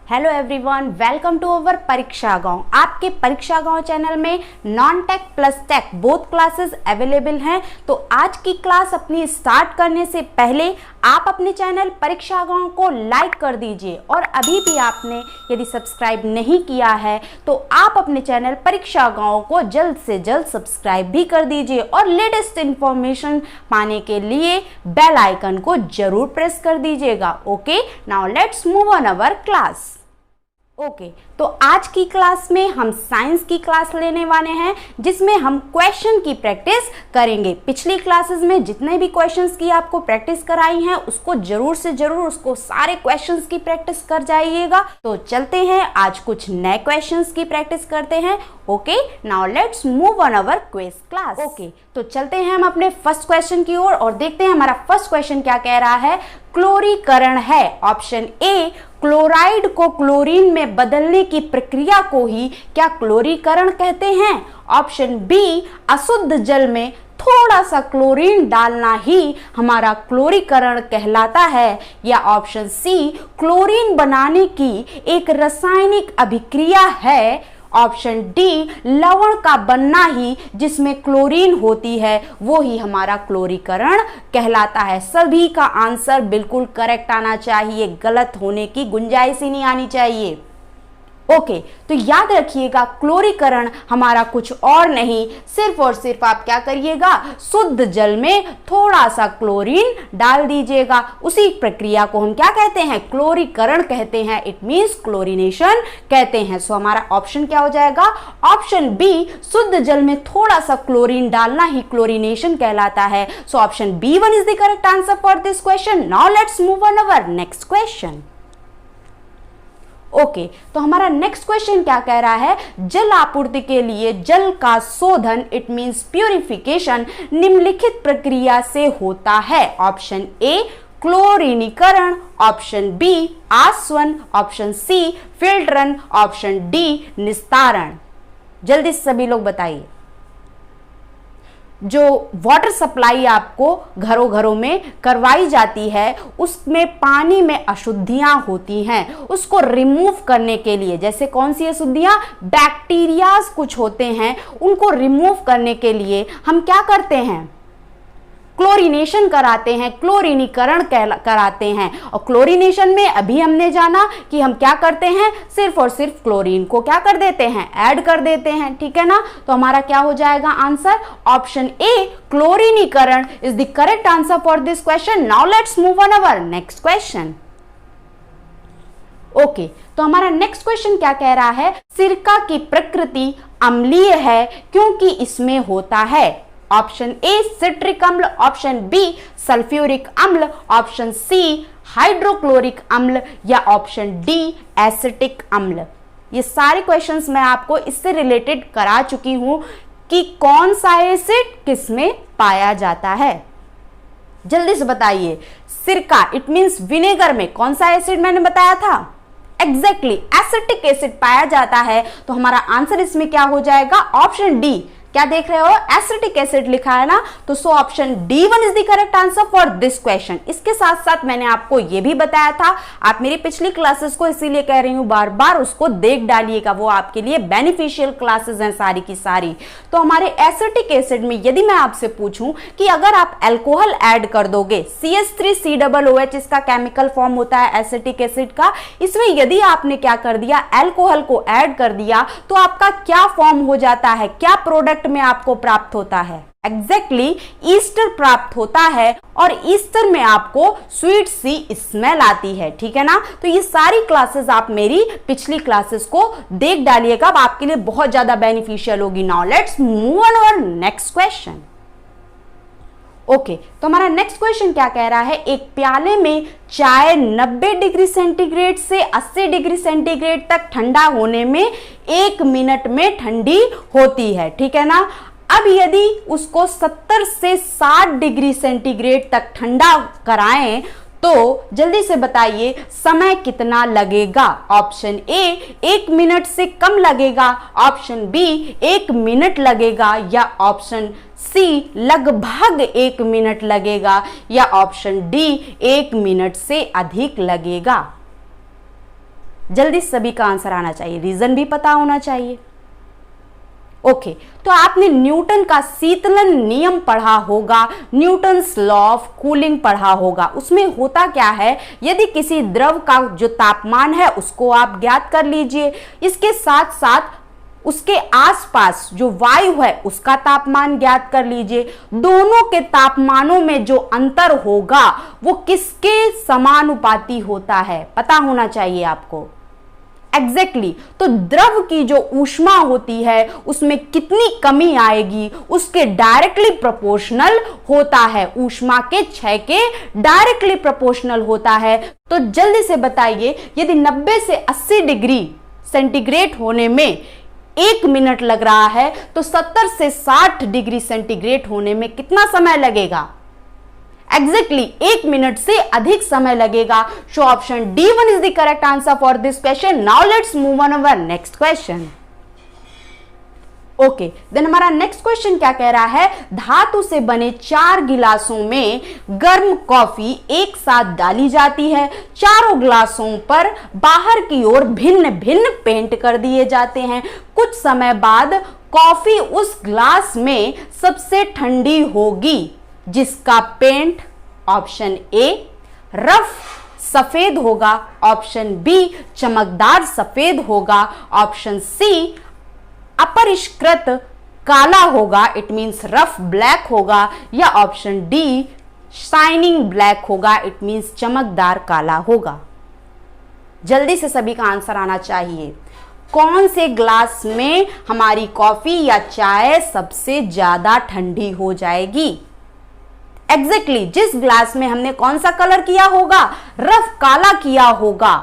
Hello everyone, welcome to our Pariksha Gaon. आपके Pariksha Gaon channel में non tech plus tech both classes available हैं। तो आज की क्लास अपनी स्टार्ट करने से पहले आप अपने चैनल परीक्षा गांव को लाइक कर दीजिए और अभी भी आपने यदि सब्सक्राइब नहीं किया है तो आप अपने चैनल परीक्षा गांव को जल्द से जल्द सब्सक्राइब भी कर दीजिए और लेटेस्ट इंफॉर्मेशन पाने के लिए बेल आइकन को जरूर प्रेस कर दीजिएगा। Okay, now let's move on our class. Okay, तो आज की क्लास में हम साइंस की क्लास लेने वाले हैं जिसमें हम क्वेश्चन की प्रैक्टिस करेंगे। पिछली क्लासेस में जितने भी क्वेश्चंस की आपको प्रैक्टिस कराई हैं उसको जरूर से जरूर उसको सारे क्वेश्चंस की प्रैक्टिस कर जाइएगा। तो चलते हैं, आज कुछ नए क्वेश्चंस की प्रैक्टिस करते हैं। Okay, now let's move on our quiz class. Okay, तो चलते हैं हम अपने फर्स्ट क्वेश्चन की ओर और देखते हैं हमारा फर्स्ट क्वेश्चन क्या कह रहा है। क्लोरीकरण है। ऑप्शन ए, क्लोराइड को क्लोरीन में बदलने की प्रक्रिया को ही क्या क्लोरीकरण कहते हैं। ऑप्शन बी, अशुद्ध जल में थोड़ा सा क्लोरीन डालना ही हमारा क्लोरीकरण कहलाता है। या ऑप्शन सी, क्लोरीन बनाने की एक रासायनिक अभिक्रिया है। ऑप्शन डी, लवण का बनना ही जिसमें क्लोरीन होती है वो ही हमारा क्लोरीकरण कहलाता है। सभी का आंसर बिल्कुल करेक्ट आना चाहिए, गलत होने की गुंजाइश ही नहीं आनी चाहिए। ओके, तो याद रखिएगा क्लोरीकरण हमारा कुछ और नहीं, सिर्फ और सिर्फ आप क्या करिएगा, शुद्ध जल में थोड़ा सा क्लोरीन डाल दीजिएगा। उसी प्रक्रिया को हम क्या कहते हैं, क्लोरीकरण कहते हैं। इट मींस क्लोरीनेशन कहते हैं। सो हमारा ऑप्शन क्या हो जाएगा, ऑप्शन बी, शुद्ध जल में थोड़ा सा क्लोरीन डालना ही क्लोरीनेशन कहलाता है। So option B1 is the correct answer for this question. Now let's move on our next question. Okay, तो हमारा नेक्स्ट क्वेश्चन क्या कह रहा है, जल आपूर्ति के लिए जल का शोधन इट मींस प्यूरिफिकेशन निम्नलिखित प्रक्रिया से होता है। ऑप्शन ए, क्लोरीनीकरण। ऑप्शन बी, आसवन। ऑप्शन सी, फिल्टरन। ऑप्शन डी, निस्तारण। जल्दी से सभी लोग बताइए। जो वाटर सप्लाई आपको घरों घरों में करवाई जाती है उसमें पानी में अशुद्धियां होती हैं, उसको रिमूव करने के लिए, जैसे कौन सी अशुद्धियां, बैक्टीरियाज कुछ होते हैं, उनको रिमूव करने के लिए हम क्या करते हैं, क्लोरीनेशन कराते हैं, क्लोरीनीकरण कराते हैं। और क्लोरीनेशन में अभी हमने जाना कि हम क्या करते हैं, सिर्फ और सिर्फ क्लोरीन को क्या कर देते हैं, ऐड कर देते हैं। ठीक है ना, तो हमारा क्या हो जाएगा आंसर, ऑप्शन ए, क्लोरीनीकरण is the correct answer for this question. Now let's move on our next question. Okay, तो हमारा नेक्स्ट क्वेश्चन क्या कह रहा है, सिरका की प्रकृति अम्लीय है क्योंकि इसमें होता है। ऑप्शन ए, सिट्रिक अम्ल। ऑप्शन बी, सल्फ्यूरिक अम्ल। ऑप्शन सी, हाइड्रोक्लोरिक अम्ल। या ऑप्शन डी, एसिटिक अम्ल। ये सारे क्वेश्चंस मैं आपको इससे रिलेटेड करा चुकी हूं कि कौन सा एसिड किस में पाया जाता है। जल्दी से बताइए, सिरका इट मींस विनेगर में कौन सा एसिड मैंने बताया था, एग्जैक्टली एसिटिक एसिड पाया जाता है। तो हमारा आंसर इसमें क्या हो जाएगा, ऑप्शन डी। क्या देख रहे हो, एसिटिक एसिड लिखा है ना, तो सो option D1 is the correct answer for this question. इसके साथ साथ मैंने आपको यह भी बताया था, आप मेरी पिछली क्लासेस को इसीलिए कह रही हूं बार बार उसको देख डालिएगा, वो आपके लिए बेनिफिशियल क्लासेस हैं सारी की सारी। तो हमारे एसिटिक एसिड में यदि मैं आपसे पूछूं कि अगर आप अल्कोहल ऐड कर दोगे, CH3COOH इसका केमिकल फॉर्म होता है एसिटिक एसिड का, इसमें यदि आपने क्या कर दिया, अल्कोहल को ऐड कर दिया तो आपका क्या फॉर्म हो जाता है, क्या प्रोडक्ट में आपको प्राप्त होता है, एग्जैक्टली ईस्टर प्राप्त होता है। और ईस्टर में आपको स्वीट सी स्मेल आती है। ठीक है ना, तो ये सारी क्लासेस आप मेरी पिछली क्लासेस को देख डालिएगा, आपके लिए बहुत ज्यादा बेनिफिशियल होगी। Now let's move on our next question. Okay, तो हमारा नेक्स्ट क्वेश्चन क्या कह रहा है, एक प्याले में चाय 90 डिग्री सेंटीग्रेड से 80 डिग्री सेंटीग्रेड तक ठंडा होने में 1 मिनट में ठंडी होती है। ठीक है ना, अब यदि उसको 70 से 60 डिग्री सेंटीग्रेड तक ठंडा कराएं तो जल्दी से बताइए समय कितना लगेगा। ऑप्शन ए, 1 मिनट से कम लगेगा। ऑप्शन बी, 1 मिनट लगेगा। या ऑप्शन सी, लगभग 1 मिनट लगेगा। या ऑप्शन डी, 1 मिनट से अधिक लगेगा। जल्दी सभी का आंसर आना चाहिए, रीजन भी पता होना चाहिए। ओके, तो आपने न्यूटन का शीतलन नियम पढ़ा होगा, न्यूटन्स लॉ ऑफ कूलिंग पढ़ा होगा। उसमें होता क्या है, यदि किसी द्रव का जो तापमान है उसको आप ज्ञात कर लीजिए, इसके साथ साथ उसके आसपास जो वायु है उसका तापमान ज्ञात कर लीजिए। दोनों के तापमानों में जो अंतर होगा वो किसके समानुपाती होता है, पता होना चाहिए आपको। एग्जैक्टली तो द्रव की जो ऊष्मा होती है उसमें कितनी कमी आएगी उसके डायरेक्टली प्रोपोर्शनल होता है, ऊष्मा के क्षय के डायरेक्टली प्रोपोर्शनल होता है। तो जल्दी से बताइए, यदि 90 से 80 डिग्री सेंटीग्रेड होने में 1 मिनट लग रहा है तो 70 से 60 डिग्री सेंटीग्रेड होने में कितना समय लगेगा? एग्जैक्टली 1 मिनट से अधिक समय लगेगा। So option D1 is the correct answer for this question. Now let's move on our next question. Okay, then हमारा नेक्स्ट क्वेश्चन क्या कह रहा है, धातु से बने 4 गिलासों में गर्म कॉफी एक साथ डाली जाती है। चारों गिलासों पर बाहर की ओर भिन्न भिन्न पेंट कर दिए जाते हैं। कुछ समय बाद कॉफी उस ग्लास में सबसे ठंडी होगी जिसका पेंट ऑप्शन ए रफ सफेद होगा, ऑप्शन बी चमकदार सफेद होगा, ऑप्शन सी अपरिष्कृत काला होगा, इट मींस रफ ब्लैक होगा, या ऑप्शन डी शाइनिंग ब्लैक होगा, इट मींस चमकदार काला होगा। जल्दी से सभी का आंसर आना चाहिए। कौन से ग्लास में हमारी कॉफी या चाय सबसे ज्यादा ठंडी हो जाएगी? एग्जैक्टली जिस ग्लास में हमने कौन सा कलर किया होगा, रफ काला किया होगा,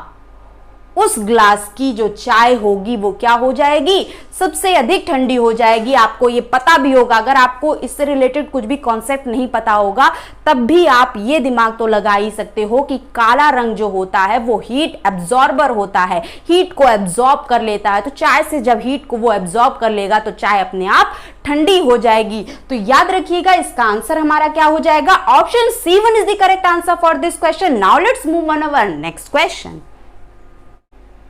उस ग्लास की जो चाय होगी वो क्या हो जाएगी? सबसे अधिक ठंडी हो जाएगी। आपको ये पता भी होगा, अगर आपको इससे रिलेटेड कुछ भी कॉन्सेप्ट नहीं पता होगा तब भी आप ये दिमाग तो लगा ही सकते हो कि काला रंग जो होता है वो हीट एब्जॉर्बर होता है, हीट को एब्जॉर्ब कर लेता है। तो चाय से जब हीट को वो एब्जॉर्ब कर लेगा तो चाय अपने आप ठंडी हो जाएगी। तो याद रखिएगा इसका आंसर हमारा क्या हो जाएगा? Option C1 is the correct answer for this question. Now let's move on our next question.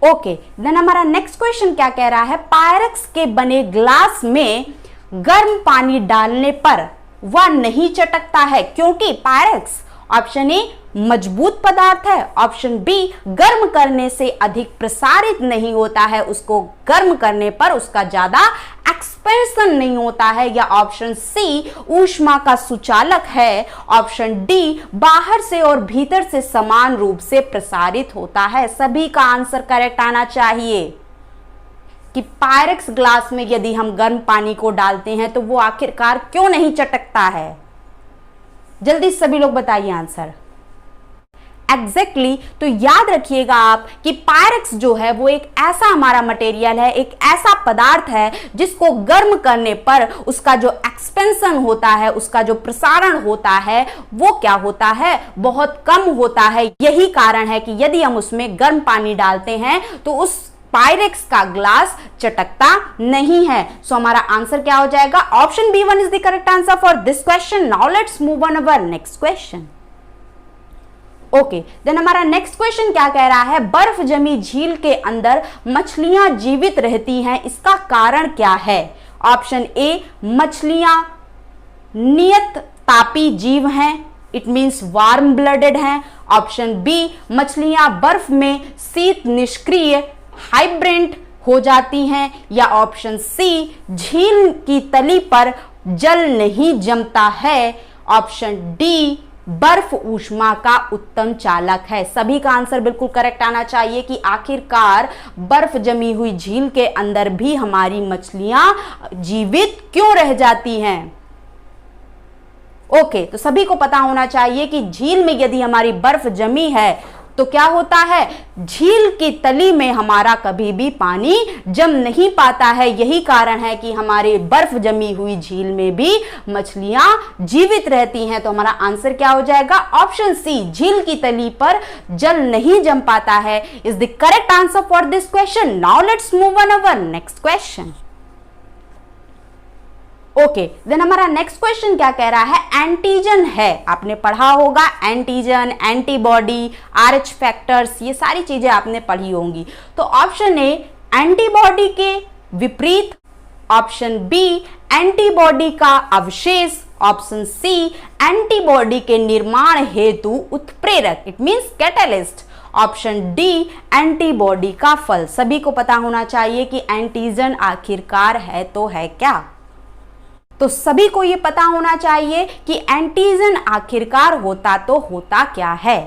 Okay, then हमारा नेक्स्ट क्वेश्चन क्या कह रहा है, पायरेक्स के बने ग्लास में गर्म पानी डालने पर वह नहीं चटकता है क्योंकि पायरेक्स ऑप्शन ए मजबूत पदार्थ है, ऑप्शन बी गर्म करने से अधिक प्रसारित नहीं होता है, उसको गर्म करने पर उसका ज्यादा एक्सपेंशन नहीं होता है, या ऑप्शन सी ऊष्मा का सुचालक है, ऑप्शन डी बाहर से और भीतर से समान रूप से प्रसारित होता है। सभी का आंसर करेक्ट आना चाहिए कि पायरेक्स ग्लास में यदि हम गर्म पानी को डालते हैं तो वो आखिरकार क्यों नहीं चटकता है? जल्दी सभी लोग बताइए आंसर। एग्जैक्टली तो याद रखिएगा आप कि पायरेक्स जो है वो एक ऐसा हमारा मटेरियल है, एक ऐसा पदार्थ है जिसको गर्म करने पर उसका जो एक्सपेंशन होता है, उसका जो प्रसारण होता है वो क्या होता है? बहुत कम होता है। यही कारण है कि यदि हम उसमें गर्म पानी डालते हैं तो उस पायरेक्स का ग्लास चटकता नहीं है। सो हमारा आंसर क्या हो जाएगा? Option B1 is the correct answer for this question. Now let's move on our next question. Okay, then हमारा नेक्स्ट क्वेश्चन क्या कह रहा है, बर्फ जमी झील के अंदर मछलियां जीवित रहती हैं, इसका कारण क्या है? ऑप्शन ए मछलियां नियत तापी जीव हैं, इट मींस वार्म ब्लडेड हैं, ऑप्शन बी मछलियां बर्फ में शीत निष्क्रिय हाइब्रिड हो जाती हैं, या ऑप्शन सी झील की तली पर जल नहीं जमता है, ऑप्शन डी बर्फ ऊष्मा का उत्तम चालक है। सभी का आंसर बिल्कुल करेक्ट आना चाहिए कि आखिरकार बर्फ जमी हुई झील के अंदर भी हमारी मछलियां जीवित क्यों रह जाती हैं। ओके, तो सभी को पता होना चाहिए कि झील में यदि हमारी बर्फ जमी है तो क्या होता है, झील की तली में हमारा कभी भी पानी जम नहीं पाता है। यही कारण है कि हमारे बर्फ जमी हुई झील में भी मछलियां जीवित रहती हैं। तो हमारा आंसर क्या हो जाएगा? ऑप्शन सी झील की तली पर जल नहीं जम पाता है is the correct answer for this question. Now let's move on our next question. Okay, then हमारा नेक्स्ट क्वेश्चन क्या कह रहा है, एंटीजन है, आपने पढ़ा होगा एंटीजन, एंटीबॉडी, RH फैक्टर्स, ये सारी चीजें आपने पढ़ी होंगी। तो ऑप्शन ए एंटीबॉडी के विपरीत, ऑप्शन बी एंटीबॉडी का अवशेष, ऑप्शन सी एंटीबॉडी के निर्माण हेतु उत्प्रेरक, it means catalyst, option D antibody का फल। सभी को पता होना चाहिए कि एंटीजन आखिरकार है तो है क्या। तो सभी को यह पता होना चाहिए कि एंटीजन आखिरकार होता तो होता क्या है।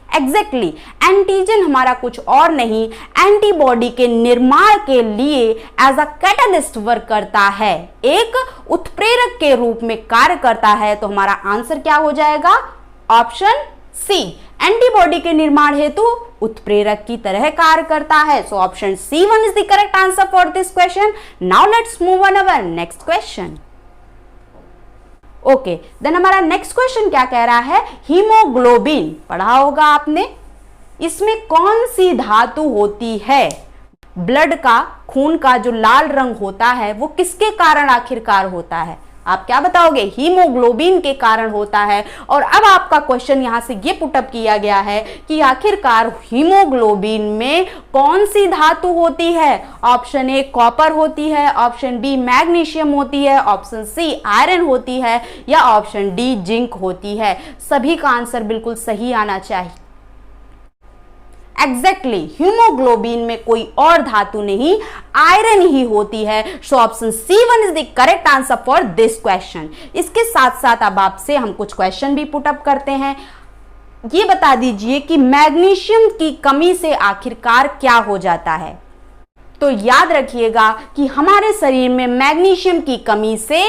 एग्जैक्टली एंटीजन हमारा कुछ और नहीं, एंटीबॉडी के निर्माण के लिए एज अ कैटलिस्ट वर्क करता है, एक उत्प्रेरक के रूप में कार्य करता है। तो हमारा आंसर क्या हो जाएगा, ऑप्शन सी, एंटीबॉडी के निर्माण हेतु उत्प्रेरक की तरह कार्य करता है। So option C1 is the correct answer for this question. Now let's move on our next question. Okay, then हमारा नेक्स्ट क्वेश्चन क्या कह रहा है, हीमोग्लोबिन पढ़ा होगा आपने, इसमें कौन सी धातु होती है। ब्लड का, खून का जो लाल रंग होता है वो किसके कारण आखिरकार होता है, आप क्या बताओगे, हीमोग्लोबिन के कारण होता है। और अब आपका क्वेश्चन यहां से ये पुटअप किया गया है कि आखिरकार हीमोग्लोबिन में कौन सी धातु होती है। ऑप्शन ए कॉपर होती है, ऑप्शन बी मैग्नीशियम होती है, ऑप्शन सी आयरन होती है, या ऑप्शन डी जिंक होती है। सभी का आंसर बिल्कुल सही आना चाहिए। एग्जैक्टली हीमोग्लोबिन में कोई और धातु नहीं, आयरन ही होती है। So option C1 is the correct answer for this question. इसके साथ साथ अब आपसे हम कुछ क्वेश्चन भी पुट अप करते हैं। ये बता दीजिए कि मैग्नीशियम की कमी से आखिरकार क्या हो जाता है। तो याद रखिएगा कि हमारे शरीर में मैग्नीशियम की कमी से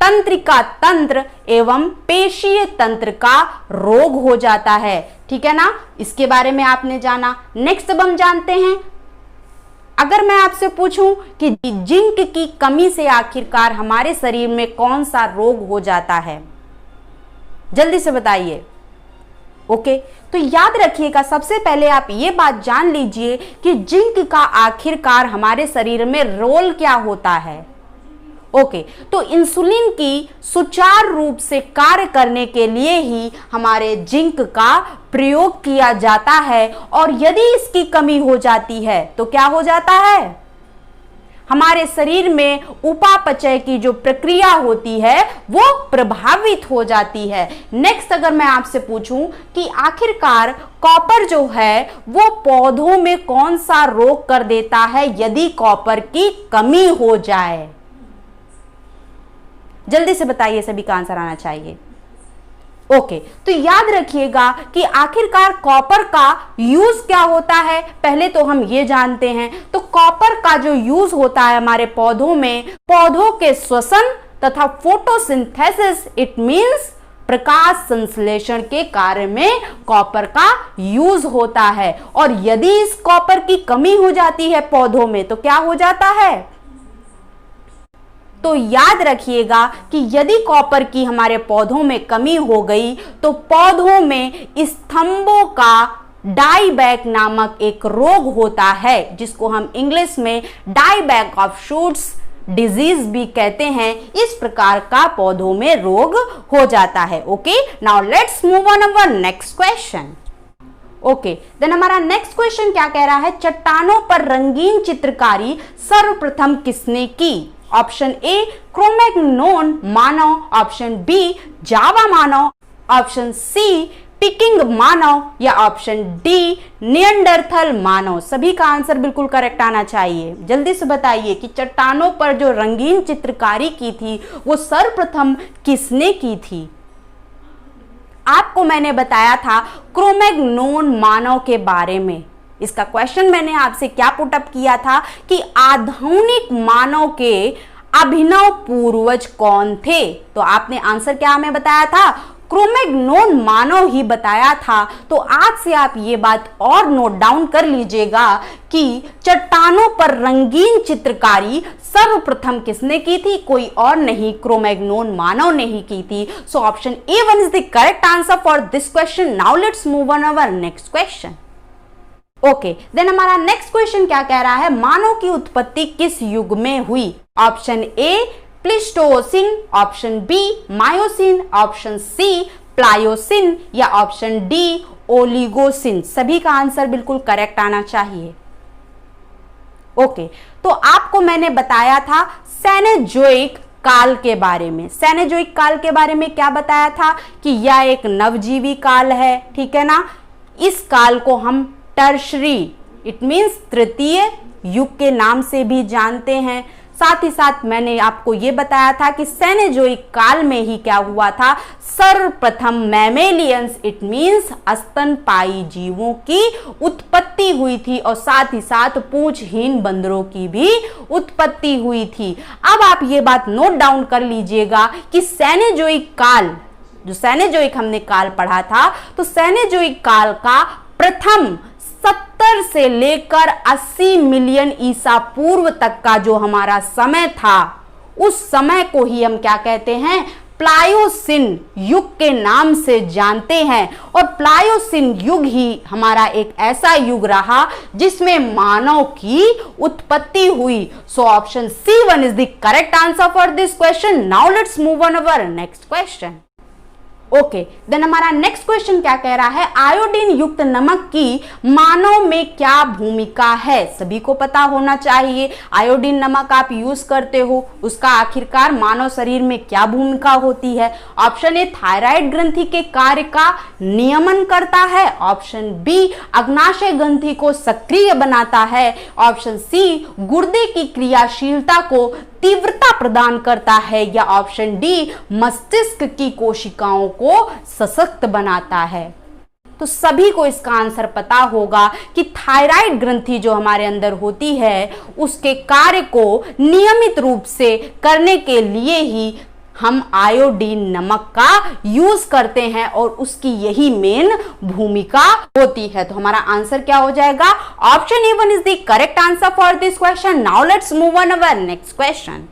तंत्रिका तंत्र एवं पेशीय तंत्र का रोग हो जाता है, ठीक है ना। इसके बारे में आपने जाना। नेक्स्ट अब हम जानते हैं, अगर मैं आपसे पूछूं कि जिंक की कमी से आखिरकार हमारे शरीर में कौन सा रोग हो जाता है, जल्दी से बताइए। ओके, तो याद रखिएगा, सबसे पहले आप ये बात जान लीजिए कि जिंक का आखिरकार हमारे शरीर में रोल क्या होता है। ओके, तो इंसुलिन की सुचारू रूप से कार्य करने के लिए ही हमारे जिंक का प्रयोग किया जाता है। और यदि इसकी कमी हो जाती है तो क्या हो जाता है, हमारे शरीर में उपापचय की जो प्रक्रिया होती है वो प्रभावित हो जाती है। नेक्स्ट अगर मैं आपसे पूछूं कि आखिरकार कॉपर जो है वो पौधों में कौन सा रोग कर देता है यदि कॉपर की कमी हो जाए, जल्दी से बताइए, सभी का आंसर आना चाहिए। ओके, तो याद रखिएगा कि आखिरकार कॉपर का यूज क्या होता है, पहले तो हम ये जानते हैं। तो कॉपर का जो यूज होता है हमारे पौधों में, पौधों के श्वसन तथा फोटोसिंथेसिस, इट मींस प्रकाश संश्लेषण के कार्य में कॉपर का यूज होता है। और यदि इस कॉपर की कमी हो जाती है पौधों में तो क्या हो जाता है, तो याद रखिएगा कि यदि कॉपर की हमारे पौधों में कमी हो गई तो पौधों में स्तंभों का डाईबैक नामक एक रोग होता है, जिसको हम इंग्लिश में डाईबैक ऑफ शूट्स डिजीज भी कहते हैं। इस प्रकार का पौधों में रोग हो जाता है। Okay, now let's move on our next question. Okay, then हमारा नेक्स्ट क्वेश्चन क्या कह रहा है, चट्टानों पर रंगीन चित्रकारी सर्वप्रथम किसने की। ऑप्शन ए क्रोमैग्नोन मानव, ऑप्शन बी जावा मानव, ऑप्शन सी पिकिंग मानव, या ऑप्शन डी नियंडरथल मानव। सभी का आंसर बिल्कुल करेक्ट आना चाहिए। जल्दी से बताइए कि चट्टानों पर जो रंगीन चित्रकारी की थी वो सर्वप्रथम किसने की थी। आपको मैंने बताया था क्रोमैग्नोन मानव के बारे में। इसका क्वेश्चन मैंने आपसे क्या पुट अप किया था कि आधुनिक मानव के अभिनव पूर्वज कौन थे। तो आपने आंसर क्या हमें बताया था, क्रोमैग्नोन मानव ही बताया था। तो आज से आप ये बात और नोट डाउन कर लीजिएगा कि चट्टानों पर रंगीन चित्रकारी सर्वप्रथम किसने की थी, कोई और नहीं, क्रोमैग्नोन मानव ने ही की थी। So option A1 is the correct answer for this question. Now let's move on our next question. Okay, then हमारा नेक्स्ट क्वेश्चन क्या कह रहा है, मानव की उत्पत्ति किस युग में हुई। Option A pleistocene, option B miocene, option C pliocene या ऑप्शन डी ओलिगोसिन। सभी का आंसर बिल्कुल करेक्ट आना चाहिए। ओके, तो आपको मैंने बताया था सेनेजोइक काल के बारे में। सेनेजोइक काल के बारे में क्या बताया था कि यह एक नवजीवी काल है, ठीक है ना। इस काल को हम टर्शरी, इट मींस तृतीय युग के नाम से भी जानते हैं। साथ ही साथ मैंने आपको यह बताया था कि सेनेजोइक काल में ही क्या हुआ था, सर्वप्रथम मैमेलियंस, इट मींस स्तनपायी जीवों की उत्पत्ति हुई थी और साथ ही साथ पूंछहीन बंदरों की भी उत्पत्ति हुई थी। अब आप ये बात नोट डाउन कर लीजिएगा कि सेनेजोइक काल, जो सेनेजोइक हमने काल पढ़ा था, तो सेनेजोइक काल का प्रथम 70 से लेकर 80 मिलियन ईसा पूर्व तक का जो हमारा समय था, उस समय को ही हम क्या कहते हैं, प्लायोसिन युग के नाम से जानते हैं। और प्लायोसिन युग ही हमारा एक ऐसा युग रहा जिसमें मानव की उत्पत्ति हुई। So option C1 is the correct answer for this question. Now let's move on our next question. Okay, then हमारा नेक्स्ट क्वेश्चन क्या कह रहा है, आयोडीन युक्त नमक की मानव में क्या भूमिका है। सभी को पता होना चाहिए आयोडीन नमक आप यूज करते हो, उसका आखिरकार मानव शरीर में क्या भूमिका होती है। ऑप्शन ए थायराइड ग्रंथि के कार्य का नियमन करता है, ऑप्शन बी अग्नाशय ग्रंथि को सक्रिय बनाता है, ऑप्शन सी गुर्दे की क्रियाशीलता को तीव्रता प्रदान करता है, या ऑप्शन डी मस्तिष्क की कोशिकाओं को सशक्त बनाता है। तो सभी को इसका आंसर पता होगा कि थायराइड ग्रंथि जो हमारे अंदर होती है, उसके कार्य को नियमित रूप से करने के लिए ही हम आयोडीन नमक का यूज करते हैं और उसकी यही मेन भूमिका होती है। तो हमारा आंसर क्या हो जाएगा, option A1 is the correct answer for this question. Now let's move on our next question.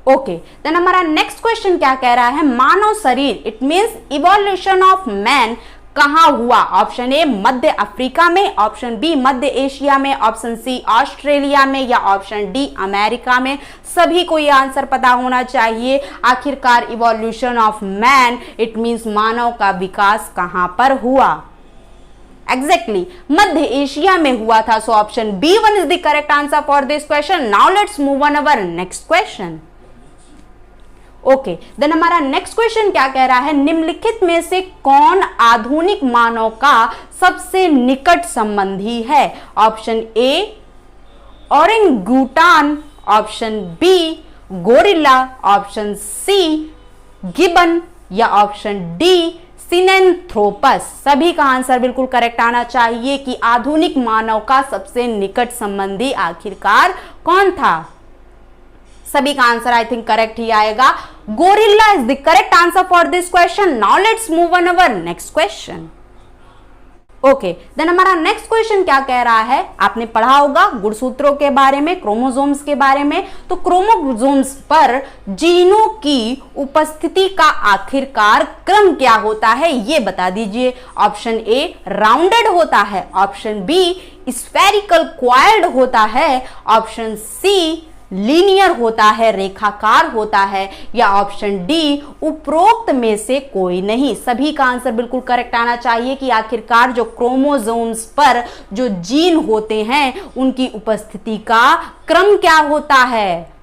Okay, then हमारा नेक्स्ट क्वेश्चन क्या कह रहा है, मानव शरीर, it means evolution of man कहां हुआ। ऑप्शन ए मध्य अफ्रीका में, ऑप्शन बी मध्य एशिया में, ऑप्शन सी ऑस्ट्रेलिया में, या ऑप्शन डी अमेरिका में। सभी को यह आंसर पता होना चाहिए। आखिरकार evolution of man, it means मानव का विकास कहां पर हुआ। एग्जैक्टली मध्य एशिया में हुआ था। So option B1 is the correct answer for this question. Now let's move on our next question. Okay, then हमारा नेक्स्ट क्वेश्चन क्या कह रहा है, निम्नलिखित में से कौन आधुनिक मानव का सबसे निकट संबंधी है। Option A orangutan, option B gorilla, option C gibbon, या ऑप्शन डी सिनेंथ्रोपस। सभी का आंसर बिल्कुल करेक्ट आना चाहिए कि आधुनिक मानव का सबसे निकट संबंधी आखिरकार कौन था। सभी का आंसर आई थिंक करेक्ट ही आएगा। Gorilla is the correct answer for this question. Now let's move on our next question. Okay, then हमारा नेक्स्ट क्वेश्चन क्या कह रहा है, आपने पढ़ा होगा गुणसूत्रों के बारे में, क्रोमोसोम्स के बारे में। तो क्रोमोसोम्स पर जीनों की उपस्थिति का आखिरकार क्रम क्या होता है, ये बता दीजिए। ऑप्शन ए राउंडेड होता है, ऑप्शन बी स्फेरिकल क्वाइल्ड होता है, ऑप्शन सी लीनियर होता है, रेखाकार होता है, या ऑप्शन डी उपरोक्त में से कोई नहीं। सभी का आंसर बिल्कुल करेक्ट आना चाहिए कि आखिरकार जो क्रोमोसोम्स पर जो जीन होते हैं उनकी उपस्थिति का क्रम क्या होता है।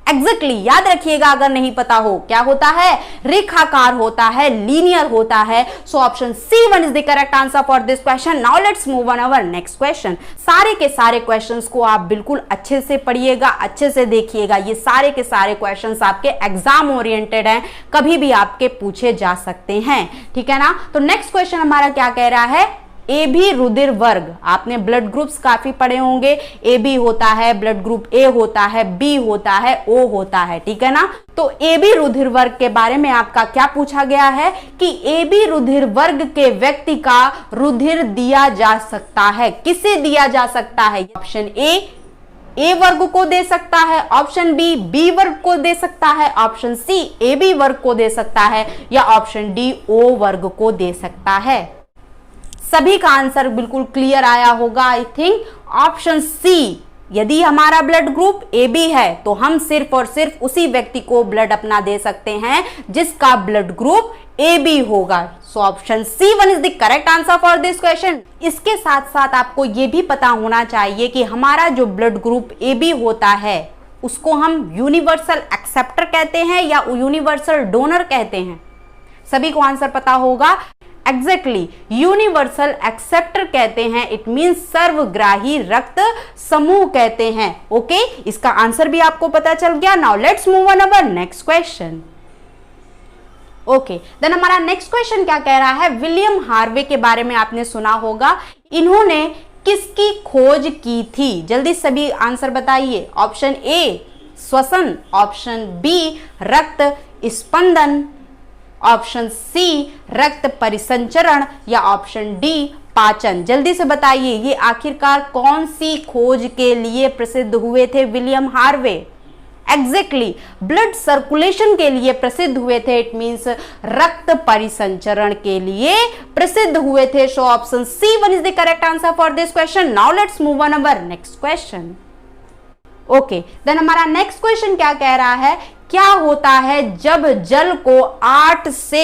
एग्जैक्टली याद रखिएगा अगर नहीं पता हो, क्या होता है, रेखाकार होता है, लीनियर होता है। So option C1 is the correct answer for this question. Now let's move on our next question. सारे के सारे क्वेश्चंस को आप बिल्कुल अच्छे से पढ़िएगा, अच्छे से देखिएगा। ये सारे के सारे क्वेश्चंस आपके एग्जाम ओरिएंटेड हैं, कभी भी आपके पूछे जा सकते हैं, ठीक है ना। तो नेक्स्ट क्वेश्चन हमारा क्या कह रहा है, ए बी रुधिर वर्ग। आपने ब्लड ग्रुप्स काफी पढ़े होंगे, ए बी होता है, ब्लड ग्रुप ए होता है, बी होता है, ओ होता है, ठीक है ना। तो ए बी रुधिर वर्ग के बारे में आपका क्या पूछा गया है कि ए बी रुधिर वर्ग के व्यक्ति का रुधिर दिया जा सकता है, किसे दिया जा सकता है। ऑप्शन ए वर्ग को दे सकता है, ऑप्शन बी वर्ग को दे सकता है, ऑप्शन सी ए बी वर्ग को दे सकता है, या ऑप्शन डी ओ वर्ग को दे सकता है। सभी का आंसर बिल्कुल क्लियर आया होगा। आई थिंक ऑप्शन सी यदि हमारा ब्लड ग्रुप AB है तो हम सिर्फ और सिर्फ उसी व्यक्ति को ब्लड अपना दे सकते हैं जिसका ब्लड ग्रुप AB होगा। So option C1 is the correct answer for this question. इसके साथ साथ आपको यह भी पता होना चाहिए कि हमारा जो ब्लड ग्रुप AB होता है उसको हम यूनिवर्सल एक्सेप्टर कहते हैं या यूनिवर्सल डोनर कहते हैं। सभी को आंसर पता होगा। एग्जैक्टली यूनिवर्सल एक्सेप्टर कहते हैं, इट मींस सर्वग्राही रक्त समूह कहते हैं। ओके, इसका आंसर भी आपको पता चल गया। Now let's move on our next question. Okay, then हमारा नेक्स्ट क्वेश्चन क्या कह रहा है, विलियम हार्वे के बारे में आपने सुना होगा। इन्होंने किसकी खोज की थी? जल्दी सभी आंसर बताइए। ऑप्शन ए श्वसन, ऑप्शन बी रक्त स्पंदन, ऑप्शन सी रक्त परिसंचरण या ऑप्शन डी पाचन। जल्दी से बताइए ये आखिरकार कौन सी खोज के लिए प्रसिद्ध हुए थे William Harvey? Exactly blood circulation के लिए प्रसिद्ध हुए थे, इट मींस रक्त परिसंचरण के लिए प्रसिद्ध हुए थे। So option C1 is the correct answer for this question. Now let's move on our next question. Okay, then हमारा नेक्स्ट क्वेश्चन क्या कह रहा है, क्या होता है जब जल को 8 से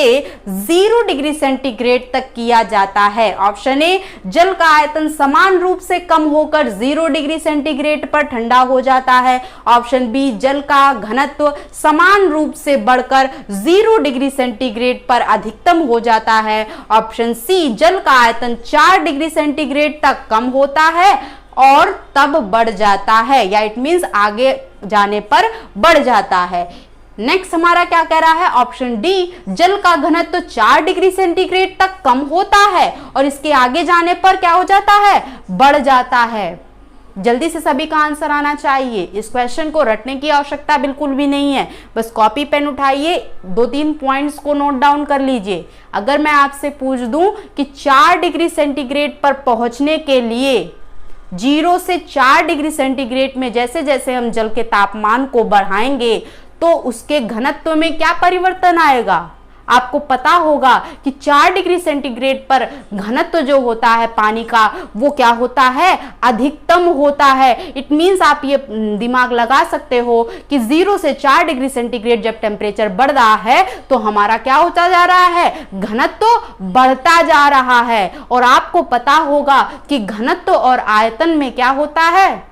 0 डिग्री सेंटीग्रेड तक किया जाता है? ऑप्शन ए जल का आयतन समान रूप से कम होकर 0 डिग्री सेंटीग्रेड पर ठंडा हो जाता है। ऑप्शन बी जल का घनत्व समान रूप से बढ़कर 0 डिग्री सेंटीग्रेड पर अधिकतम हो जाता है। ऑप्शन सी जल का आयतन 4 डिग्री सेंटीग्रेड तक कम होता है और तब बढ़ जाता है, या इट मींस आगे जाने पर बढ़ जाता है। नेक्स्ट हमारा क्या कह रहा है, ऑप्शन डी जल का घनत्व 4 डिग्री सेंटीग्रेड तक कम होता है और इसके आगे जाने पर क्या हो जाता है, बढ़ जाता है। जल्दी से सभी का आंसर आना चाहिए। इस क्वेश्चन को रटने की आवश्यकता बिल्कुल भी नहीं है, बस कॉपी पेन उठाइए, 2-3 पॉइंट्स को नोट डाउन कर लीजिए। अगर मैं आपसे पूछ दूं कि 4 डिग्री सेंटीग्रेड पर पहुंचने के लिए 0 से 4 डिग्री सेंटीग्रेड में जैसे जैसे हम जल के तापमान को बढ़ाएंगे तो उसके घनत्व में क्या परिवर्तन आएगा? आपको पता होगा कि 4 डिग्री सेंटीग्रेड पर घनत्व जो होता है पानी का वो क्या होता है, अधिकतम होता है। इट मींस आप ये दिमाग लगा सकते हो कि 0 से 4 डिग्री सेंटीग्रेड जब टेम्परेचर बढ़ रहा है तो हमारा क्या होता जा रहा है, घनत्व बढ़ता जा रहा है। और आपको पता होगा कि घनत्व और आयतन में क्या होता है,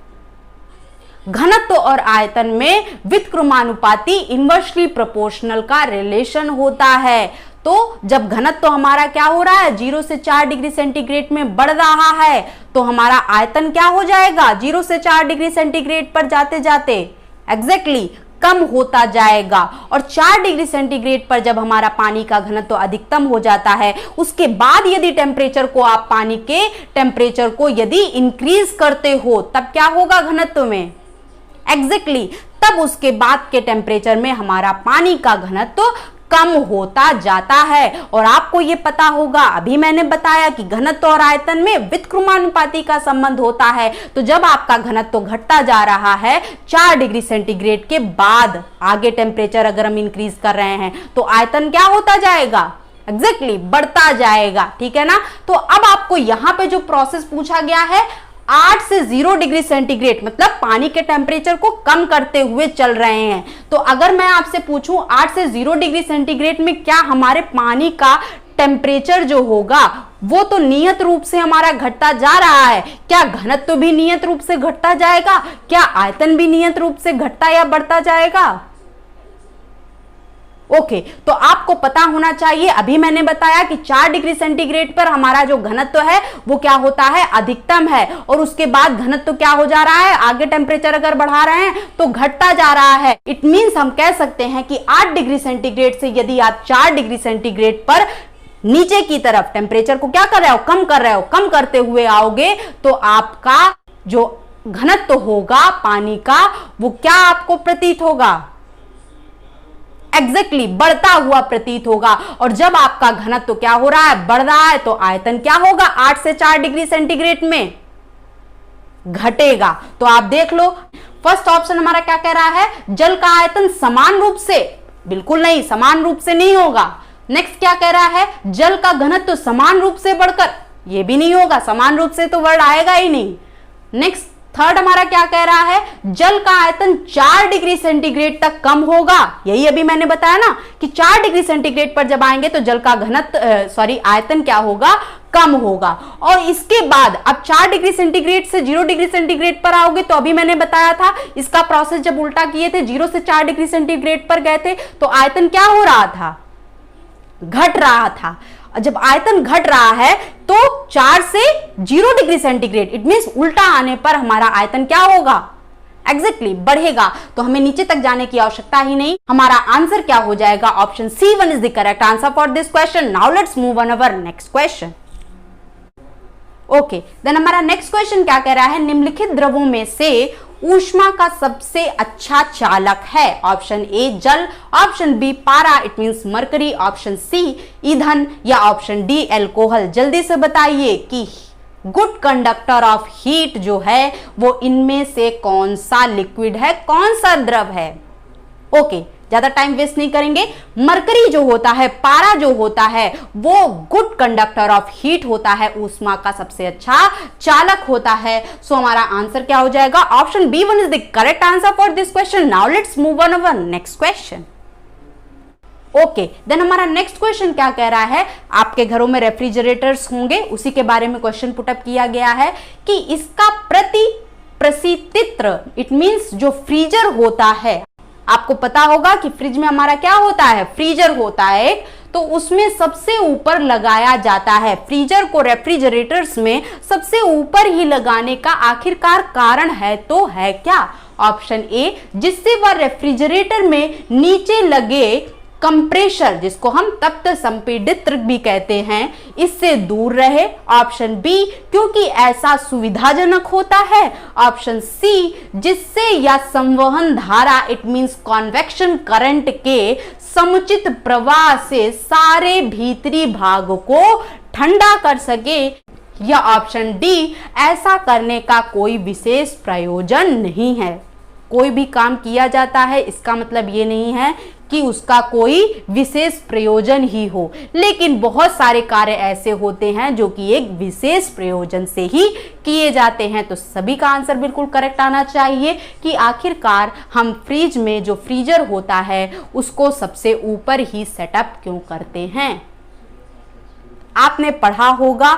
घनत्व और आयतन में व्युत्क्रमानुपाती इनवर्सली प्रोपोर्शनल का रिलेशन होता है। तो जब घनत्व हमारा क्या हो रहा है, 0 से 4 डिग्री सेंटीग्रेड में बढ़ रहा है तो हमारा आयतन क्या हो जाएगा, 0 से 4 डिग्री सेंटीग्रेड पर जाते जाते एग्जैक्टली कम होता जाएगा। और 4 डिग्री सेंटीग्रेड पर जब हमारा पानी का घनत्व अधिकतम हो जाता है उसके बाद यदि टेम्परेचर को आप पानी के टेम्परेचर को यदि इंक्रीज करते हो तब क्या होगा घनत्व में, एग्जैक्टली तब उसके बाद के टेम्परेचर में हमारा पानी का घनत्व कम होता जाता है। और आपको यह पता होगा, अभी मैंने बताया कि घनत्व और आयतन में व्युत्क्रमानुपाती का संबंध होता है। तो जब आपका घनत्व घटता जा रहा है 4 डिग्री सेंटीग्रेड के बाद, आगे टेम्परेचर अगर हम इंक्रीज कर रहे हैं तो आयतन क्या होता जाएगा, एग्जैक्टली बढ़ता जाएगा। ठीक है ना। तो अब आपको यहां पे जो प्रोसेस पूछा गया है 8 से 0 डिग्री सेंटीग्रेड मतलब पानी के टेम्परेचर को कम करते हुए चल रहे हैं। तो अगर मैं आपसे पूछूं 8 से 0 डिग्री सेंटीग्रेड में क्या हमारे पानी का टेम्परेचर जो होगा वो तो नियत रूप से हमारा घटता जा रहा है, क्या घनत्व भी नियत रूप से घटता जाएगा, क्या आयतन भी नियत रूप से घटता या बढ़ता जाएगा? ओके, तो आपको पता होना चाहिए, अभी मैंने बताया कि 4 डिग्री सेंटीग्रेड पर हमारा जो घनत्व है वो क्या होता है, अधिकतम है। और उसके बाद घनत्व क्या हो जा रहा है, आगे टेम्परेचर अगर बढ़ा रहे हैं तो घटता जा रहा है। इट मींस हम कह सकते हैं कि 8 डिग्री सेंटीग्रेड से यदि आप 4 डिग्री सेंटीग्रेड पर नीचे की तरफ टेम्परेचर को क्या कर रहे हो, कम कर रहे हो, कम करते हुए आओगे तो आपका जो घनत्व होगा पानी का वो क्या आपको प्रतीत होगा, एग्जैक्टली बढ़ता हुआ प्रतीत होगा। और जब आपका घनत्व क्या हो रहा है, बढ़ रहा है, तो आयतन क्या होगा, 8 से 4 डिग्री सेंटीग्रेड में घटेगा। तो आप देख लो, फर्स्ट ऑप्शन हमारा क्या कह रहा है, जल का आयतन समान रूप से, बिल्कुल नहीं, समान रूप से नहीं होगा। नेक्स्ट क्या कह रहा है, जल का घनत्व समान रूप से बढ़कर, ये भी नहीं होगा, समान रूप से तो वर्ड आएगा ही नहीं। नेक्स्ट थर्ड हमारा क्या कह रहा है, जल का आयतन 4 डिग्री सेंटीग्रेड तक कम होगा। यही अभी मैंने बताया ना कि 4 डिग्री सेंटीग्रेड पर जब आएंगे तो जल का आयतन क्या होगा, कम होगा। और इसके बाद अब 4 डिग्री सेंटीग्रेड से 0 डिग्री सेंटीग्रेड पर आओगे तो अभी मैंने बताया था इसका प्रोसेस जब उल्टा किए थे, 0 से 4 डिग्री सेंटीग्रेड पर गए थे तो आयतन क्या हो रहा था, घट रहा था। जब आयतन घट रहा है तो 4 से 0 डिग्री सेंटीग्रेड, इट मींस उल्टा आने पर हमारा आयतन क्या होगा, एग्जैक्टली बढ़ेगा। तो हमें नीचे तक जाने की आवश्यकता ही नहीं, हमारा आंसर क्या हो जाएगा, option C1 is the correct answer for this question. Now let's move on our next question. Okay, then हमारा नेक्स्ट क्वेश्चन क्या कह रहा है, निम्नलिखित द्रवों में से ऊष्मा का सबसे अच्छा चालक है। ऑप्शन ए जल, ऑप्शन बी पारा it means mercury, option C ईंधन या ऑप्शन डी अल्कोहल। जल्दी से बताइए कि गुड कंडक्टर ऑफ हीट जो है वो इनमें से कौन सा लिक्विड है, कौन सा द्रव है। ओके, ज्यादा टाइम वेस्ट नहीं करेंगे। मरकरी जो होता है, पारा जो होता है वो गुड कंडक्टर ऑफ हीट होता है, ऊष्मा का सबसे अच्छा चालक होता है। सो हमारा आंसर क्या हो जाएगा, option B1 is the correct answer for this question. Now let's move on our next question. Okay, then हमारा नेक्स्ट क्वेश्चन क्या कह रहा है, आपके घरों में रेफ्रिजरेटर्स होंगे, उसी के बारे में क्वेश्चन पुटअप किया गया है कि इसका प्रसिद्ध इट मींस जो फ्रीजर होता है, आपको पता होगा कि फ्रिज में हमारा क्या होता है, फ्रीजर होता है, तो उसमें सबसे ऊपर लगाया जाता है। फ्रीजर को रेफ्रिजरेटर्स में सबसे ऊपर ही लगाने का आखिरकार कारण है तो है क्या, ऑप्शन ए जिससे वह रेफ्रिजरेटर में नीचे लगे कंप्रेशर, जिसको हम तप्त संपीड़ित भी कहते हैं, इससे दूर रहे, ऑप्शन बी क्योंकि ऐसा सुविधाजनक होता है, ऑप्शन सी जिससे या संवहन धारा इट मींस कॉन्वेक्शन करंट के समुचित प्रवाह से सारे भीतरी भाग को ठंडा कर सके, या ऑप्शन डी ऐसा करने का कोई विशेष प्रयोजन नहीं है। कोई भी काम किया जाता है इसका मतलब ये नहीं है कि उसका कोई विशेष प्रयोजन ही हो, लेकिन बहुत सारे कार्य ऐसे होते हैं जो कि एक विशेष प्रयोजन से ही किए जाते हैं। तो सभी का आंसर बिल्कुल करेक्ट आना चाहिए कि आखिरकार हम फ्रिज में जो फ्रीजर होता है उसको सबसे ऊपर ही सेटअप क्यों करते हैं। आपने पढ़ा होगा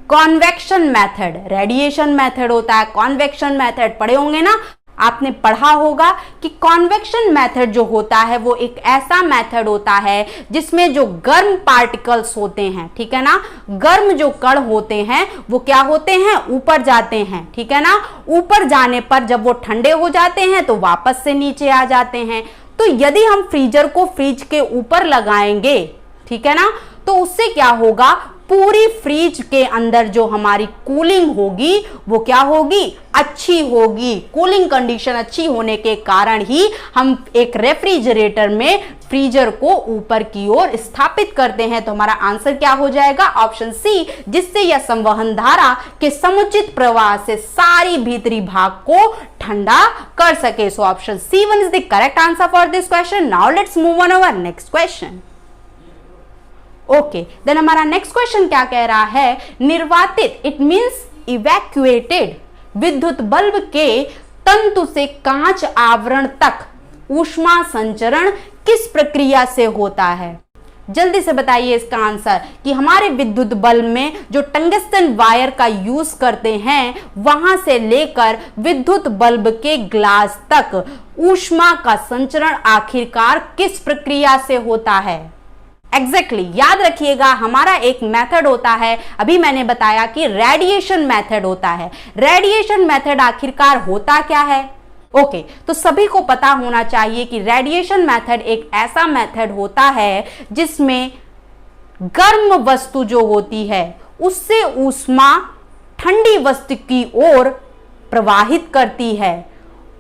कॉन्वेक्शन मेथड, रेडिएशन मेथड होता है, कॉन्वेक्शन मेथड पढ़े होंगे ना। आपने पढ़ा होगा कि कॉन्वेक्शन मेथड जो होता है वो एक ऐसा मेथड होता है जिसमें जो गर्म पार्टिकल्स होते हैं, ठीक है ना, गर्म जो कण होते हैं वो क्या होते हैं, ऊपर जाते हैं, ठीक है ना। ऊपर जाने पर जब वो ठंडे हो जाते हैं तो वापस से नीचे आ जाते हैं। तो यदि हम फ्रीजर को फ्रिज के ऊपर लगाएंगे, ठीक है ना, तो उससे क्या होगा, पूरी फ्रिज के अंदर जो हमारी कूलिंग होगी वो क्या होगी, अच्छी होगी। कूलिंग कंडीशन अच्छी होने के कारण ही हम एक रेफ्रिजरेटर में फ्रीजर को ऊपर की ओर स्थापित करते हैं। तो हमारा आंसर क्या हो जाएगा, ऑप्शन सी जिससे यह संवहन धारा के समुचित प्रवाह से सारी भीतरी भाग को ठंडा कर सके। So option C1 is the correct answer for this question. Now let's move on our next question. Okay, then हमारा नेक्स्ट क्वेश्चन क्या कह रहा है, निर्वातित इट मींस इवैक्यूएटेड विद्युत बल्ब के तंतु से कांच आवरण तक ऊष्मा संचरण किस प्रक्रिया से होता है। जल्दी से बताइए इसका आंसर कि हमारे विद्युत बल्ब में जो टंगस्टन वायर का यूज करते हैं वहां से लेकर विद्युत बल्ब के ग्लास तक ऊष्मा का संचरण आखिरकार किस प्रक्रिया से होता है। एग्जैक्टली याद रखिएगा, हमारा एक मेथड होता है, अभी मैंने बताया कि रेडिएशन मेथड होता है। रेडिएशन मेथड आखिरकार होता क्या है। ओके, तो सभी को पता होना चाहिए कि रेडिएशन मेथड एक ऐसा मेथड होता है जिसमें गर्म वस्तु जो होती है उससे ऊष्मा ठंडी वस्तु की ओर प्रवाहित करती है,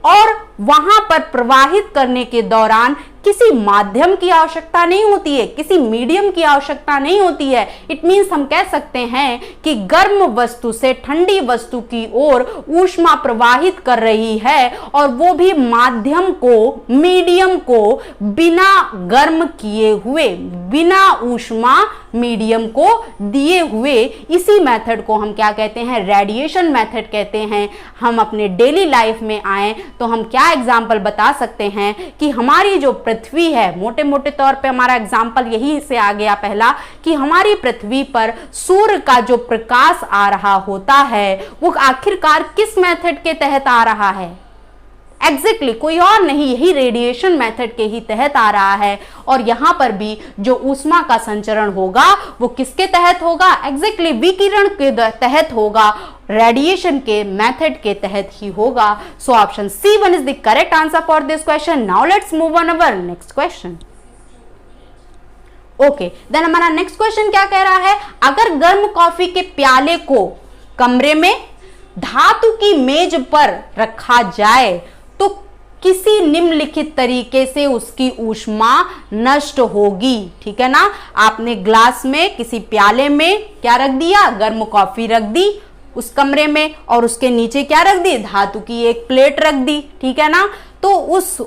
और वहां पर प्रवाहित करने के दौरान किसी माध्यम की आवश्यकता नहीं होती है, किसी मीडियम की आवश्यकता नहीं होती है। इट मींस हम कह सकते हैं कि गर्म वस्तु से ठंडी वस्तु की ओर ऊष्मा प्रवाहित कर रही है, और वो भी माध्यम को, मीडियम को बिना गर्म किए हुए, बिना ऊष्मा मीडियम को दिए हुए। इसी मेथड को हम क्या कहते हैं, रेडिएशन मेथड कहते हैं। हम अपने डेली लाइफ में आए तो हम क्या एग्जाम्पल बता सकते हैं कि हमारी जो पृथ्वी है, मोटे मोटे तौर पे हमारा एग्जाम्पल यही से आ गया पहला, कि हमारी पृथ्वी पर सूर्य का जो प्रकाश आ रहा होता है वो आखिरकार किस मेथड के तहत आ रहा है? एग्जैक्टली कोई और नहीं, यही रेडिएशन मेथड के ही तहत आ रहा है। और यहां पर भी जो ऊष्मा का संचरण होगा वो किसके तहत होगा? एग्जैक्टली विकिरण के तहत होगा, रेडिएशन के मेथड के तहत ही होगा। So option C1 is the correct answer for this question. Now let's move on our next question. Okay, then हमारा नेक्स्ट क्वेश्चन क्या कह रहा है, अगर गर्म कॉफी के प्याले को कमरे में धातु की मेज पर रखा जाए तो किसी निम्नलिखित तरीके से उसकी ऊष्मा नष्ट होगी। ठीक है ना, आपने ग्लास में किसी प्याले में क्या रख दिया, गर्म कॉफी रख दी उस कमरे में, और उसके नीचे क्या रख दी, धातु की एक प्लेट रख दी। ठीक है ना, तो उस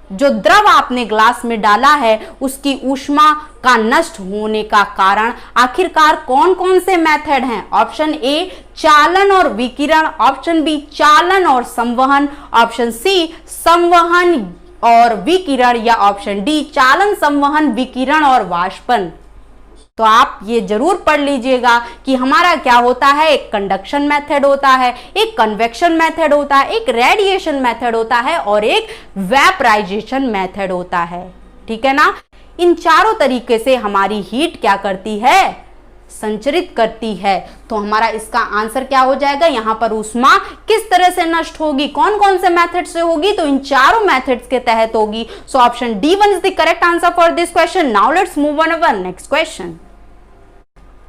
जो द्रव आपने ग्लास में डाला है उसकी ऊष्मा का नष्ट होने का कारण आखिरकार कौन कौन से मेथड हैं? ऑप्शन ए चालन और विकिरण, ऑप्शन बी चालन और संवहन, ऑप्शन सी संवहन और विकिरण, या ऑप्शन डी चालन संवहन विकिरण और वाष्पन। तो आप ये जरूर पढ़ लीजिएगा कि हमारा क्या होता है, एक कंडक्शन मेथड होता है, एक कन्वेक्शन मेथड होता है, एक रेडिएशन मेथड होता है और एक वेपराइजेशन मेथड होता है। ठीक है ना, इन चारों तरीके से हमारी हीट क्या करती है, संचरित करती है। तो हमारा इसका आंसर क्या हो जाएगा, यहां पर ऊष्मा किस तरह से नष्ट होगी, कौन कौन से मेथड से होगी, तो इन चारों मेथड्स के तहत होगी। So option D1 is the correct answer for this question. Now let's move on our next question.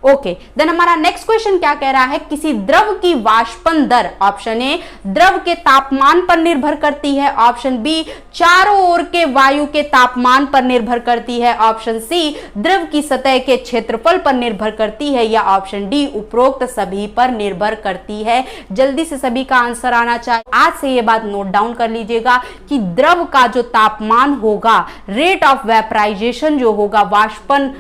Okay, then हमारा नेक्स्ट क्वेश्चन क्या कह रहा है, किसी द्रव की वाष्पन दर, ऑप्शन ए द्रव के तापमान पर निर्भर करती है, ऑप्शन बी चारों ओर के वायु के तापमान पर निर्भर करती है, ऑप्शन सी द्रव की सतह के क्षेत्रफल पर निर्भर करती है, या ऑप्शन डी उपरोक्त सभी पर निर्भर करती है। जल्दी से सभी का आंसर आना चाहिए। आज से ये बात नोट डाउन कर लीजिएगा कि द्रव का जो तापमान होगा, रेट ऑफ वेपराइजेशन जो होगा, वाष्पन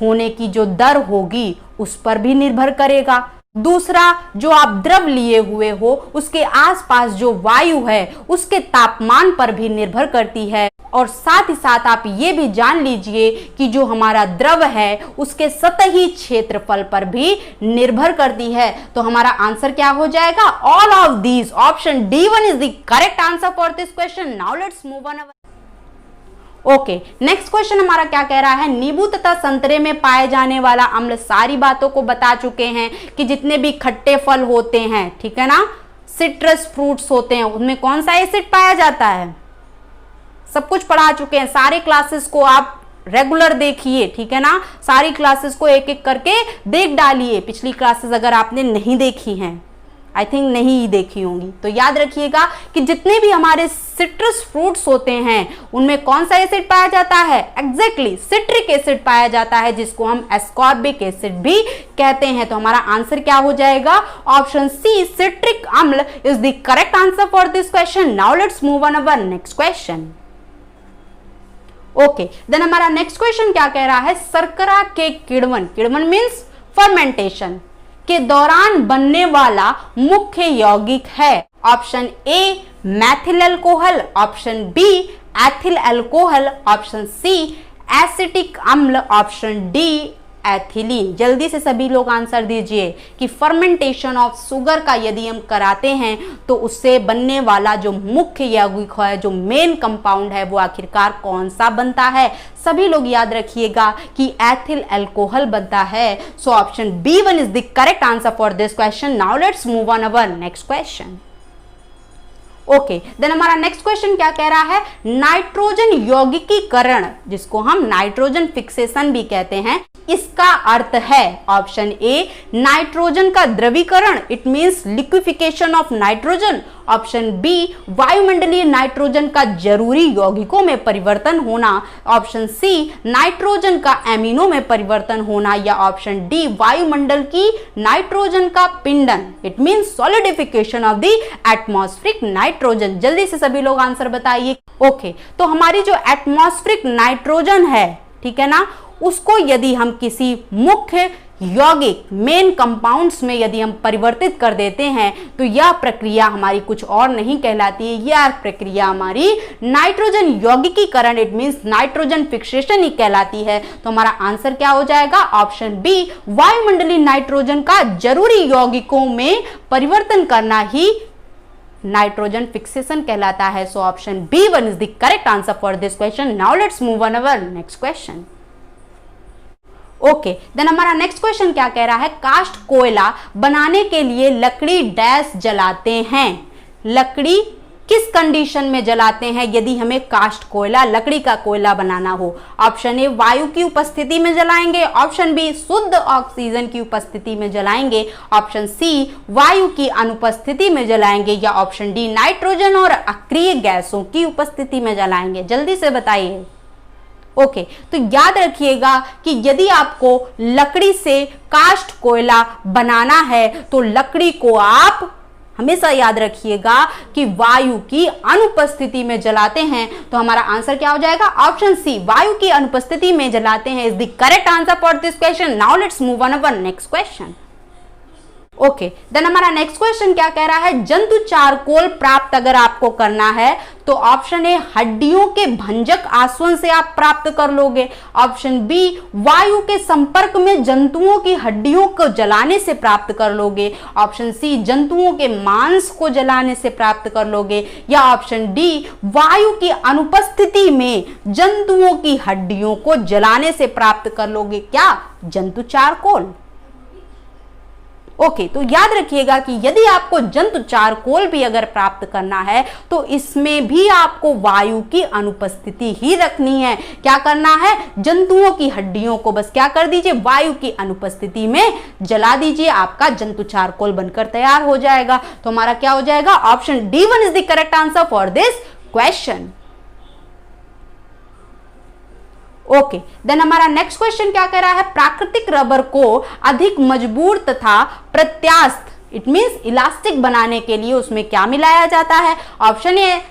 होने की जो दर होगी उस पर भी निर्भर करेगा। दूसरा, जो आप द्रव लिए हुए हो उसके आसपास जो वायु है उसके तापमान पर भी निर्भर करती है। और साथ ही साथ आप ये भी जान लीजिए कि जो हमारा द्रव है उसके सतही क्षेत्रफल पर भी निर्भर करती है। तो हमारा आंसर क्या हो जाएगा, all of these. Option D1 is the correct answer for this question. Now let's move on. Okay, next question हमारा क्या कह रहा है, नींबू तथा संतरे में पाए जाने वाला अम्ल, सारी बातों को बता चुके हैं कि जितने भी खट्टे फल होते हैं, ठीक है ना, सिट्रस फ्रूट्स होते हैं, उनमें कौन सा एसिड पाया जाता है, सब कुछ पढ़ा चुके हैं। सारे क्लासेस को आप रेगुलर देखिए, ठीक है ना, सारी क्लासेस को एक एक करके देख डालिए। पिछली क्लासेस अगर आपने नहीं देखी हैं, आई थिंक नहीं देखी होंगी, तो याद रखिएगा कि जितने भी हमारे सिट्रस फ्रूट्स होते हैं उनमें कौन सा एसिड पाया जाता है, एग्जैक्टली सिट्रिक एसिड पाया जाता है, जिसको हम एस्कॉर्बिक एसिड भी कहते हैं। तो हमारा आंसर क्या हो जाएगा, ऑप्शन सी सिट्रिक अम्ल is the correct answer for this question. Now let's move on our next question. Okay, then हमारा नेक्स्ट क्वेश्चन क्या कह रहा है, शर्करा के किण्वन, किण्वन मीन्स फर्मेंटेशन के दौरान बनने वाला मुख्य यौगिक है। Option A methyl alcohol, option B ethyl alcohol, option C acetic अम्ल, ऑप्शन डी एथिलीन। जल्दी से सभी लोग आंसर दीजिए कि फर्मेंटेशन ऑफ शुगर का यदि हम कराते हैं तो उससे बनने वाला जो मुख्य यौगिक है, जो मेन कंपाउंड है, वो आखिरकार कौन सा बनता है। सभी लोग याद रखिएगा कि एथिल अल्कोहल बनता है। So option B1 is the correct answer for this question. Now let's move on our next question. Okay, then हमारा नेक्स्ट क्वेश्चन क्या कह रहा है, नाइट्रोजन यौगिकीकरण, जिसको हम नाइट्रोजन फिक्सेशन भी कहते हैं, इसका अर्थ है ऑप्शन ए नाइट्रोजन का द्रवीकरण, it means liquefaction of nitrogen, option B वायुमंडलीय नाइट्रोजन का जरूरी यौगिकों में परिवर्तन होना, ऑप्शन सी नाइट्रोजन का एमिनो में परिवर्तन होना, या ऑप्शन डी वायुमंडल की नाइट्रोजन का पिंडन, it means solidification of the atmospheric nitrogen. जल्दी से सभी लोग आंसर बताइए। ओके, तो हमारी जो एटमॉस्फेरिक नाइट्रोजन है, ठीक है ना, उसको यदि हम किसी मुख्य यौगिक मेन कंपाउंड्स में यदि हम परिवर्तित कर देते हैं तो यह प्रक्रिया हमारी कुछ और नहीं कहलाती है, यह प्रक्रिया हमारी नाइट्रोजन यौगिकीकरण, इट मींस नाइट्रोजन फिक्सेशन ही कहलाती है। तो हमारा आंसर क्या हो जाएगा? ऑप्शन बी, वायुमंडलीय नाइट्रोजन का जरूरी यौगिकों में परिवर्तन करना ही नाइट्रोजन फिक्सेशन कहलाता है। So option B1 is the correct answer for this question. Now let's move on our next question. Okay, then हमारा नेक्स्ट क्वेश्चन क्या कह रहा है? कास्ट कोयला बनाने के लिए लकड़ी डैश जलाते हैं। लकड़ी किस कंडीशन में जलाते हैं यदि हमें कास्ट कोयला, लकड़ी का कोयला बनाना हो? ऑप्शन ए, वायु की उपस्थिति में जलाएंगे। ऑप्शन बी, शुद्ध ऑक्सीजन की उपस्थिति में जलाएंगे। ऑप्शन सी, वायु की अनुपस्थिति में जलाएंगे। या ऑप्शन डी, नाइट्रोजन और अक्रिय गैसों की उपस्थिति में जलाएंगे। जल्दी से बताइए। ओके, तो याद रखिएगा कि यदि आपको लकड़ी से कास्ट कोयला बनाना है तो लकड़ी को आप हमेशा याद रखिएगा कि वायु की अनुपस्थिति में जलाते हैं। तो हमारा आंसर क्या हो जाएगा? ऑप्शन सी, वायु की अनुपस्थिति में जलाते हैं is the correct answer for this question. Now let's move on our next question. Okay, then हमारा नेक्स्ट क्वेश्चन क्या कह रहा है? जंतु चारकोल प्राप्त अगर आपको करना है तो ऑप्शन ए, हड्डियों के भंजक आसवन से आप प्राप्त कर लोगे। ऑप्शन बी, वायु के संपर्क में जंतुओं की हड्डियों को जलाने से प्राप्त कर लोगे। ऑप्शन सी, जंतुओं के मांस को जलाने से प्राप्त कर लोगे। या ऑप्शन डी, वायु की अनुपस्थिति में जंतुओं की हड्डियों को जलाने से प्राप्त कर लोगे। क्या? जंतु चारकोल। ओके, तो याद रखिएगा कि यदि आपको जंतु चारकोल भी अगर प्राप्त करना है तो इसमें भी आपको वायु की अनुपस्थिति ही रखनी है। क्या करना है? जंतुओं की हड्डियों को बस क्या कर दीजिए? वायु की अनुपस्थिति में जला दीजिए, आपका जंतु चारकोल बनकर तैयार हो जाएगा। तो हमारा क्या हो जाएगा? Option D1 is the correct answer for this question. Okay, then हमारा नेक्स्ट क्वेश्चन क्या कह रहा है? प्राकृतिक रबर को अधिक मजबूत तथा प्रत्यास्थ, इट मींस इलास्टिक बनाने के लिए उसमें क्या मिलाया जाता है? Option A,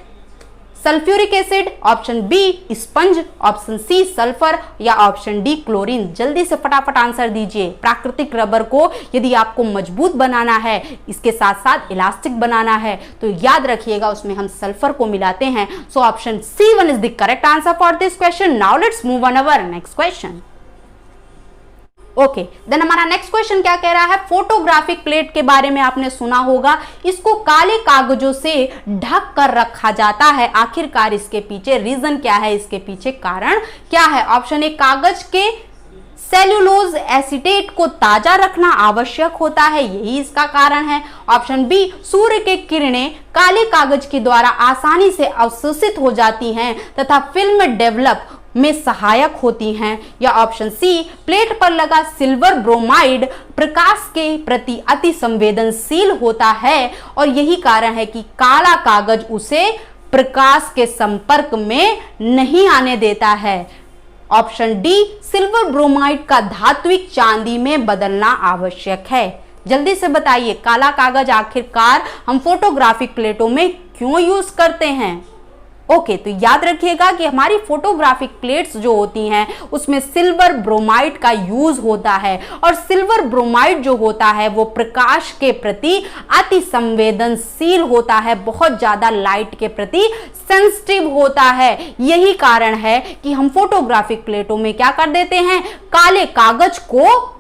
sulphuric acid. Option B, sponge. Option C, sulphur. या ऑप्शन डी, क्लोरीन। जल्दी से फटाफट आंसर दीजिए। प्राकृतिक रबर को यदि आपको मजबूत बनाना है, इसके साथ साथ इलास्टिक बनाना है, तो याद रखिएगा उसमें हम सल्फर को मिलाते हैं। So option C1 is the correct answer for this question. Now let's move on our next question. Okay, then हमारा नेक्स्ट क्वेश्चन क्या कह रहा है? फोटोग्राफिक प्लेट के बारे में आपने सुना होगा। इसको काले कागजों से ढक कर रखा जाता है। आखिरकार इसके पीछे रीजन क्या है? इसके पीछे कारण क्या है? ऑप्शन ए, कागज के सेल्यूलोज एसीटेट को ताजा रखना आवश्यक होता है, यही इसका कारण है। ऑप्शन बी, सूर्य के किरणें काले कागज के द्वारा आसानी से अवशोषित हो जाती हैं तथा फिल्म डेवलप में सहायक होती हैं। या ऑप्शन सी, प्लेट पर लगा सिल्वर ब्रोमाइड प्रकाश के प्रति अति संवेदनशील होता है और यही कारण है कि काला कागज उसे प्रकाश के संपर्क में नहीं आने देता है। ऑप्शन डी, सिल्वर ब्रोमाइड का धात्विक चांदी में बदलना आवश्यक है। जल्दी से बताइए, काला कागज आखिरकार हम फोटोग्राफिक प्लेटों में क्यों यूज करते हैं? ओके, तो याद रखिएगा कि हमारी फोटोग्राफिक प्लेट्स जो होती हैं उसमें सिल्वर ब्रोमाइड का यूज होता है और सिल्वर ब्रोमाइड जो होता है वो प्रकाश के प्रति अति संवेदनशील होता है, बहुत ज्यादा लाइट के प्रति सेंसिटिव होता है। यही कारण है कि हम फोटोग्राफिक प्लेटों में क्या कर देते हैं? काले कागज को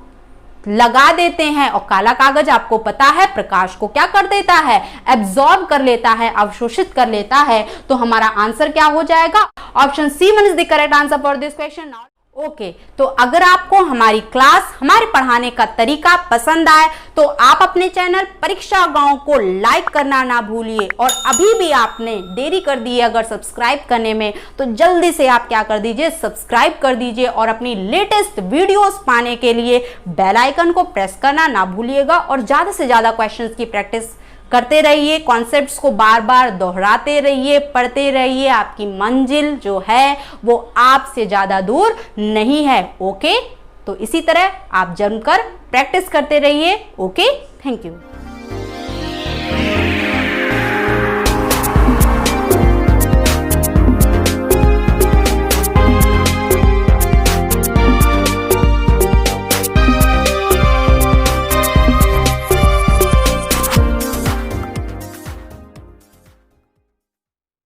लगा देते हैं और काला कागज आपको पता है प्रकाश को क्या कर देता है? एब्जॉर्ब कर लेता है, अवशोषित कर लेता है। तो हमारा आंसर क्या हो जाएगा? Option C1 is the correct answer for this question. Okay, तो अगर आपको हमारी क्लास, हमारे पढ़ाने का तरीका पसंद आए तो आप अपने चैनल परीक्षा गांव को लाइक करना ना भूलिए। और अभी भी आपने देरी कर दी है अगर सब्सक्राइब करने में, तो जल्दी से आप क्या कर दीजिए? सब्सक्राइब कर दीजिए और अपनी लेटेस्ट वीडियोस पाने के लिए बेल आइकन को प्रेस करना ना भूलिएगा। और ज़्यादा से ज़्यादा क्वेश्चंस की प्रैक्टिस करते रहिए, कॉन्सेप्ट्स को बार बार दोहराते रहिए, पढ़ते रहिए। आपकी मंजिल जो है वो आपसे ज़्यादा दूर नहीं है। ओके, तो इसी तरह आप जमकर प्रैक्टिस करते रहिए। Okay, thank you.